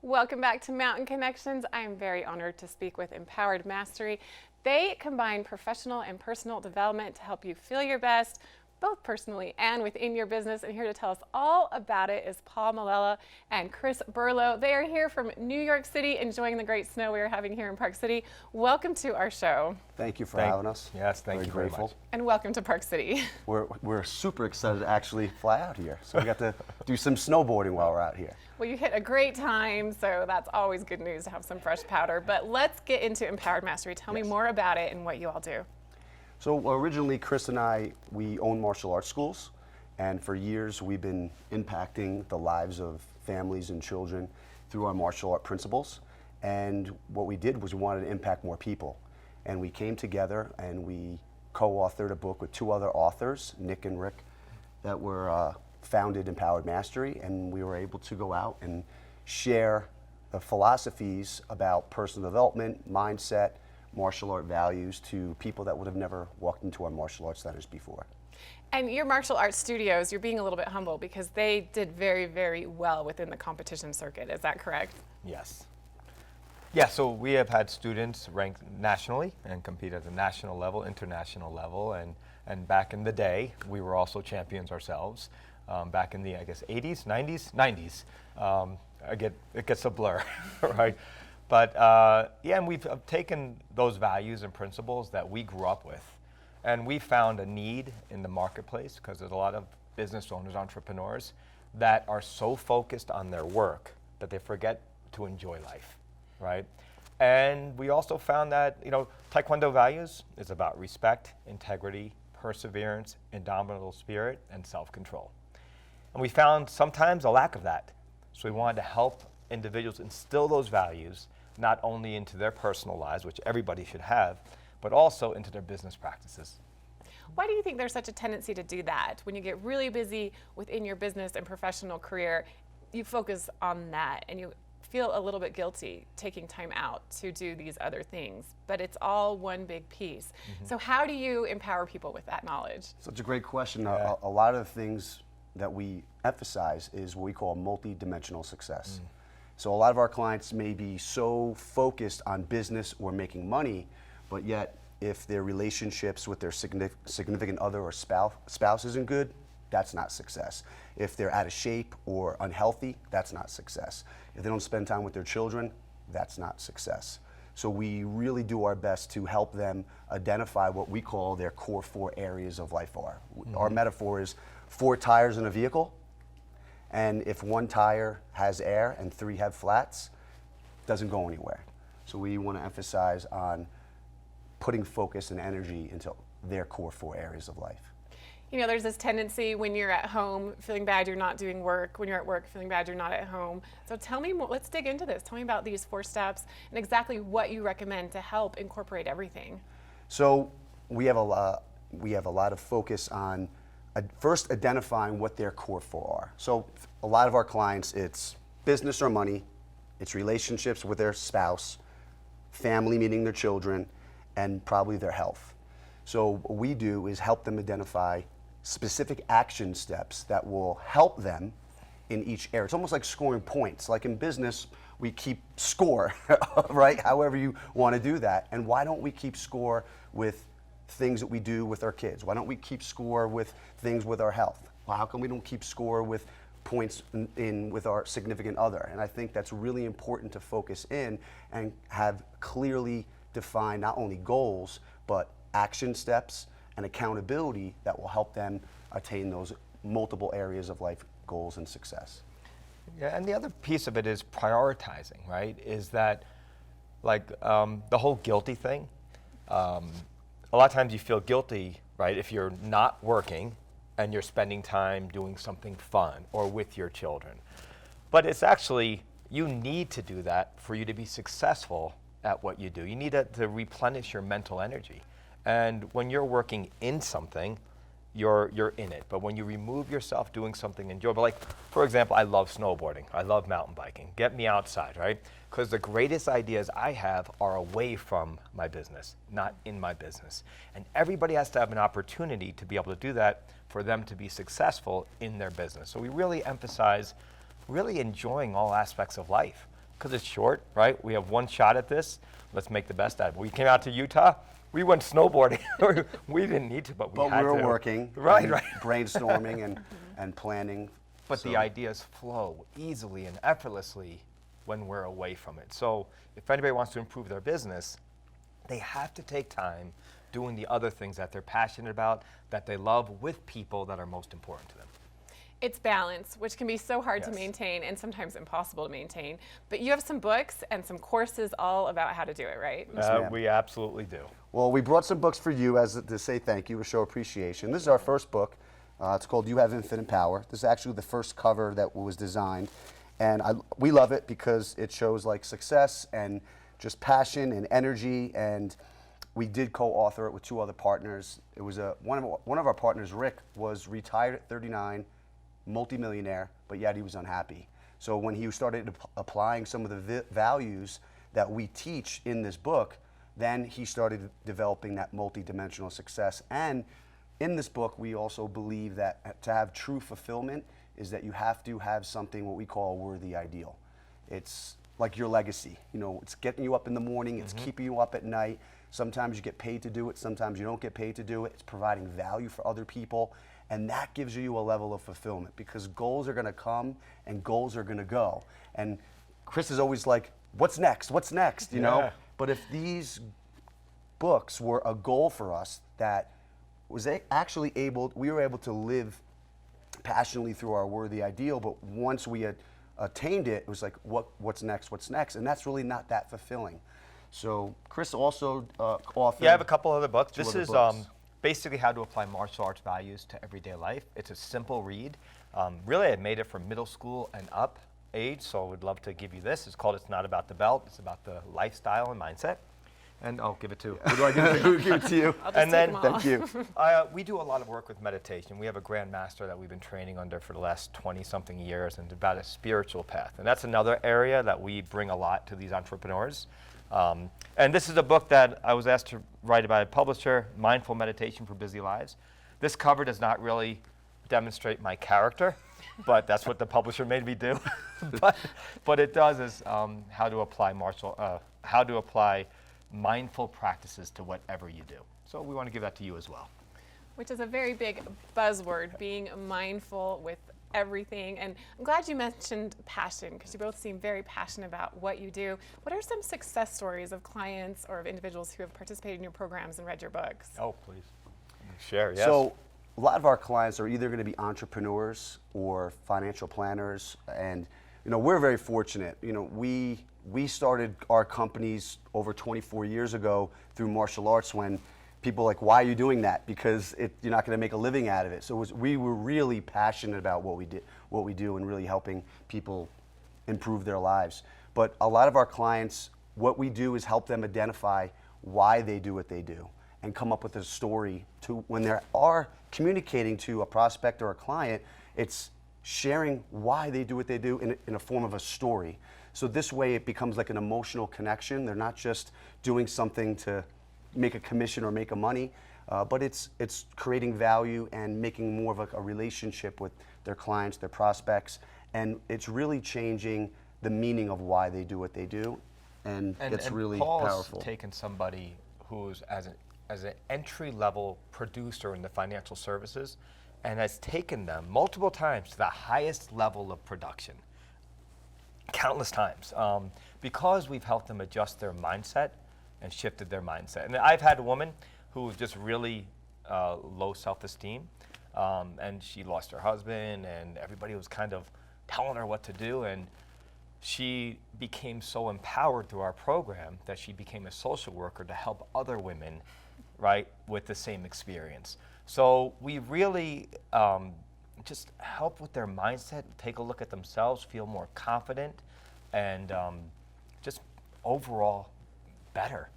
Welcome back to Mountain Connections. I am very honored to speak with Empowered Mastery. They combine professional and personal development to help you feel your best, both personally and within your business. And here to tell us all about it is Paul Melella and Chris Berlow. They are here from New York City, enjoying the great snow we are having here in Park City. Welcome to our show. Thank you for having us. Yes, thank you very much. And welcome to Park City. We're super excited to actually fly out here. So we got to do some snowboarding while we're out here. Well, you hit a great time, so that's always good news to have some fresh powder. But let's get into Empowered Mastery. Tell me more about it and what you all do. So originally, Chris and I, we own martial arts schools, and for years we've been impacting the lives of families and children through our martial art principles. And what we did was we wanted to impact more people. And we came together and we co-authored a book with two other authors, Nick and Rick, that were founded Empowered Mastery, and we were able to go out and share the philosophies about personal development, mindset, martial art values to people that would have never walked into our martial arts centers before. And your martial arts studios, you're being a little bit humble because they did very, very well within the competition circuit. Is that correct? Yes. Yeah, so we have had students ranked nationally and compete at the national level, international level, and back in the day, we were also champions ourselves. Back in the, I guess, 80s, 90s. It gets a blur, right? But yeah, and we've taken those values and principles that we grew up with, and we found a need in the marketplace because there's a lot of business owners, entrepreneurs that are so focused on their work that they forget to enjoy life, right? And we also found that, Taekwondo values is about respect, integrity, perseverance, indomitable spirit, and self-control. And we found sometimes a lack of that. So we wanted to help individuals instill those values not only into their personal lives, which everybody should have, but also into their business practices. Why do you think there's such a tendency to do that? When you get really busy within your business and professional career, you focus on that and you feel a little bit guilty taking time out to do these other things, but it's all one big piece. So how do you empower people with that knowledge? Such a great question. Yeah. A lot of the things that we emphasize is what we call multi-dimensional success. So a lot of our clients may be so focused on business or making money, but yet if their relationships with their significant other or spouse isn't good, that's not success. If they're out of shape or unhealthy, that's not success. If they don't spend time with their children, that's not success. So we really do our best to help them identify what we call their core 4 areas of life are. Our metaphor is 4 tires in a vehicle, and if 1 tire has air and 3 have flats, it doesn't go anywhere. So we want to emphasize on putting focus and energy into their core 4 areas of life. There's this tendency when you're at home feeling bad you're not doing work, when you're at work feeling bad you're not at home. So tell me more, let's dig into this. Tell me about these 4 steps and exactly what you recommend to help incorporate everything. So we have a lot of focus on first identifying what their core 4 are. So a lot of our clients, it's business or money, it's relationships with their spouse, family meaning their children, and probably their health. So what we do is help them identify specific action steps that will help them in each area. It's almost like scoring points. Like in business, we keep score, right? However you want to do that. And why don't we keep score with things that we do with our kids? Why don't we keep score with things with our health? Well, how come we don't keep score with points with our significant other? And I think that's really important to focus in and have clearly defined not only goals, but action steps and accountability that will help them attain those multiple areas of life goals and success. Yeah, and the other piece of it is prioritizing, right? Is that like the whole guilty thing? A lot of times you feel guilty, right, if you're not working and you're spending time doing something fun or with your children. But it's actually, you need to do that for you to be successful at what you do. You need to replenish your mental energy. And when you're working in something, you're in it. But when you remove yourself doing something enjoyable, like for example, I love snowboarding, I love mountain biking. Get me outside, right? Because the greatest ideas I have are away from my business, not in my business. And everybody has to have an opportunity to be able to do that for them to be successful in their business. So we really emphasize really enjoying all aspects of life. because it's short, right? We have one shot at this. Let's make the best out of it. We came out to Utah. We went snowboarding. We didn't need to, but we had to. But we were working, Right. brainstorming and planning. But the ideas flow easily and effortlessly when we're away from it. So if anybody wants to improve their business, they have to take time doing the other things that they're passionate about, that they love, with people that are most important to them. It's balance, which can be so hard to Yes. maintain and sometimes impossible to maintain. But you have some books and some courses all about how to do it, right? ma'am. We absolutely do. Well, we brought some books for you as to say thank you, to show appreciation. This is our first book. It's called You Have Infinite Power. This is actually the first cover that was designed. And we love it because it shows like success and just passion and energy. And we did co-author it with 2 other partners. It was one of our partners, Rick, was retired at 39, multimillionaire, but yet he was unhappy. So when he started applying some of the values that we teach in this book, then he started developing that multidimensional success. And in this book, we also believe that to have true fulfillment is that you have to have something what we call a worthy ideal. It's like your legacy. You know, it's getting you up in the morning, it's keeping you up at night. Sometimes you get paid to do it, sometimes you don't get paid to do it. It's providing value for other people, and that gives you a level of fulfillment, because goals are gonna come and goals are gonna go. And Chris is always like, what's next, what's next, you know? But if these books were a goal for us that was actually we were able to live passionately through our worthy ideal, but once we had attained it, it was like, what's next, and that's really not that fulfilling. So Chris also authored. Yeah, I have a couple other books. 2 This other is books. basically how to apply martial arts values to everyday life. It's a simple read. Really, I made it for middle school and up age, so I would love to give you this. It's called It's Not About the Belt, it's about the lifestyle and mindset. And I'll give it to Who do I give it to you? I'll just And take then- them all. Thank you. We do a lot of work with meditation. We have a Grand Master that we've been training under for the last 20-something years, and it's about a spiritual path. And that's another area that we bring a lot to these entrepreneurs. And this is a book that I was asked to write by a publisher, Mindful Meditation for Busy Lives. This cover does not really demonstrate my character, but that's what the publisher made me do. but it does is how to apply mindful practices to whatever you do. So we want to give that to you as well. Which is a very big buzzword, being mindful with everything. And I'm glad you mentioned passion, because you both seem very passionate about what you do. What are some success stories of clients or of individuals who have participated in your programs and read your books? Oh, please. Share, yes. So a lot of our clients are either going to be entrepreneurs or financial planners, and you know, we're very fortunate. You know, we started our companies over 24 years ago through martial arts, when people were like, why are you doing that? Because you're not going to make a living out of it. So we were really passionate about what we do, and really helping people improve their lives. But a lot of our clients, what we do is help them identify why they do what they do, and come up with a story to when they are communicating to a prospect or a client. It's sharing why they do what they do in a form of a story. So this way it becomes like an emotional connection. They're not just doing something to make a commission or make a money, but it's creating value and making more of a relationship with their clients, their prospects, and it's really changing the meaning of why they do what they do, and it's really Paul's powerful. taken somebody who's as an entry-level producer in the financial services, and has taken them multiple times to the highest level of production, countless times, because we've helped them adjust their mindset and shifted their mindset. And I've had a woman who was just really low self-esteem, and she lost her husband, and everybody was kind of telling her what to do, and she became so empowered through our program that she became a social worker to help other women, right, with the same experience. So we really just help with their mindset, take a look at themselves, feel more confident, and just overall better.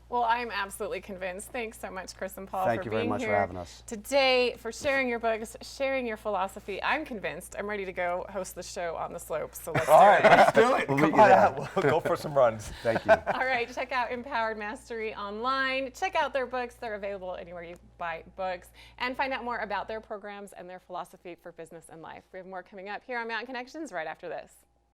Well, I'm absolutely convinced. Thanks so much, Chris and Paul, Thank for you very being much for here having us. today, for sharing your books, sharing your philosophy. I'm convinced. I'm ready to go host the show on the slopes. So let's do it. Let's do it. We'll Come meet you on there. out. We'll go for some runs. Thank you. All right, check out Empowered Mastery online. Check out their books. They're available anywhere you buy books. And find out more about their programs and their philosophy for business and life. We have more coming up here on Mountain Connections right after this.